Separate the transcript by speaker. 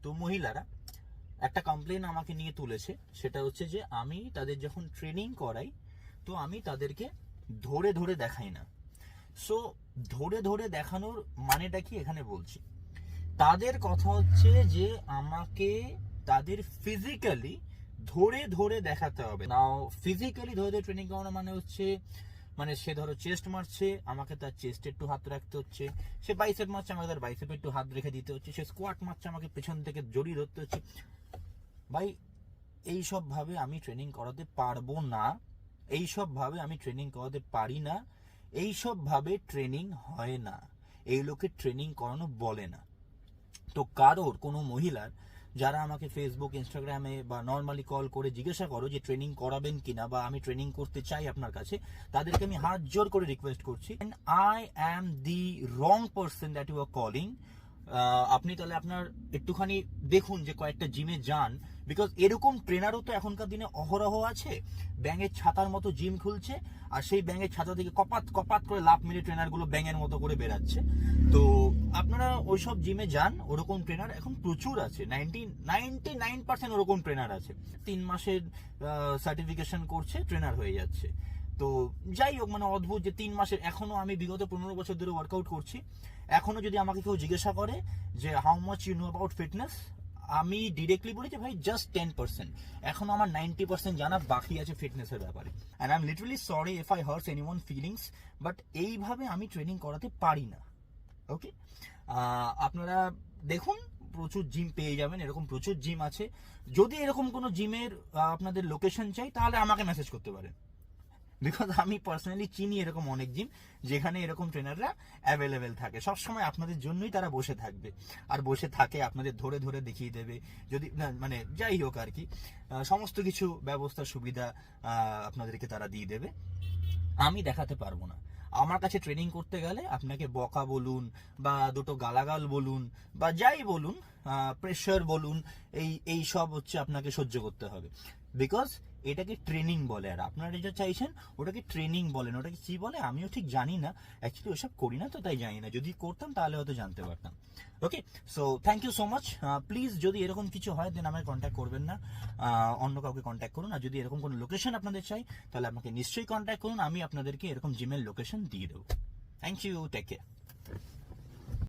Speaker 1: তো মহিলারা একটা কমপ্লেন আমাকে নিয়ে তুলেছে, সেটা হচ্ছে যে আমি তাদের যখন ট্রেনিং করাই তো আমি তাদেরকে ধরে ধরে দেখাই না। সো ধরে ধরে দেখানোর মানেটা কি এখানে বলছি। তাদের কথা হচ্ছে যে আমাকে তাদের ফিজিক্যালি ধরে ধরে দেখাতে হবে। নাও ফিজিক্যালি ধরে ধরে ট্রেনিং করানো মানে হচ্ছে, মানে সে ধরো চেস্ট মারছে, আমাকে তার চেস্টে একটু হাত রাখতে হচ্ছে, সে বাইসেপ মারছে, আমাকে তার বাইসেপে একটু হাত রেখে দিতে হচ্ছে, সে স্কোয়াট মারছে, আমাকে পেছন থেকে জড়িয়ে ধরতে হচ্ছে। ভাই এইসব ভাবে আমি ট্রেনিং করাতে পারবো না, এইসব ভাবে আমি ট্রেনিং করাতে পারি না, এইসব ভাবে ট্রেনিং হয় না, এই লোকে ট্রেনিং করানো বলে না। তো কারোর কোনো মহিলার যারা আমাকে ফেসবুক ইনস্টাগ্রামে বা নর্মালি কল করে জিজ্ঞাসা করো যে ট্রেনিং করাবেন কিনা বা আমি ট্রেনিং করতে চাই আপনার কাছে, তাদেরকে আমি হাত জোর করে রিকোয়েস্ট করছি, I am the wrong person that you are calling. আপনি তাহলে আপনার একটুখানি দেখুন যে কয়েকটা জিমে যান, বিকজ এরকম ট্রেনারও তো এখনকার দিনে অহরহ আছে। ব্যাঙের ছাতার মতো জিম খুলছে, আর সেই ব্যাঙের ছাতা থেকে কপাত কপাত করে লাফ মেরে ট্রেনারগুলো ব্যাঙের মতো করে বেরাচ্ছে। তো আপনারা ওইসব জিমে যান, ওরকম ট্রেনার এখন প্রচুর আছে, 99% ওরকম ট্রেনার আছে। 3 মাসের সার্টিফিকেশন করছে, ট্রেনার হয়ে যাচ্ছে। তো যাই হোক, মানে অদ্ভুত যে 3 মাসের, এখনো আমি বিগত 15 বছর ধরে ওয়ার্কআউট করছি, এখনো যদি আমাকে কেউ জিজ্ঞাসা করে যে how much you know about fitness, আমি ডিরেক্টলি বলি যে ভাই জাস্ট 10%, এখনো আমার 90% জানা বাকি আছে ফিটনেসের ব্যাপারে। And I am literally sorry if I hurts anyone feelings, but এইভাবে আমি ট্রেনিং করাতে পারি না। ওকে, আপনারা দেখুন, প্রচুর জিম পেয়ে যাবেন, এরকম প্রচুর জিম আছে। যদি এরকম কোনো জিমের আপনাদের লোকেশন চাই তাহলে আমাকে মেসেজ করতে পারেন, বিকজ আমি পার্সোনালি চিনি এরকম অনেক জিম যেখানে এরকম ট্রেনাররা অ্যাভেলেবেল থাকে, সবসময় আপনাদের জন্যই তারা বসে থাকবে, আর বসে থাকে আপনাদের ধরে ধরে দেখিয়ে দেবে। যদি মানে যাই হোক আর কি, সমস্ত কিছু ব্যবস্থা সুবিধা আপনাদেরকে তারা দিয়ে দেবে। আমি দেখাতে পারবো না। আমার কাছে ট্রেনিং করতে গেলে আপনাকে বকা বলুন বা দুটো গালাগাল বলুন বা যাই বলুন, প্রেশার বলুন, এই সব হচ্ছে আপনাকে সহ্য করতে হবে, বিকজ এটাকে ট্রেনিং বলে। আর আপনারা যেটা চাইছেন ওটাকে ট্রেনিং বলেন, ওটাকে কি বলে আমিও ঠিক জানি না, অ্যাকচুয়ালি ওসব করি না তো তাই জানি না, যদি করতাম তাহলে হয়তো জানতে পারতাম। Okay, so thank you so much. Please যদি এরকম কিছু হয় দেন আমায় কন্ট্যাক্ট করবেন না, অন্য কাউকে কন্ট্যাক্ট করুন। আর যদি এরকম কোনো লোকেশন আপনাদের চাই তাহলে আমাকে নিশ্চয়ই কন্ট্যাক্ট করুন, আমি আপনাদেরকে এরকম জিমের লোকেশন দিয়ে দেবো। Thank you, take care.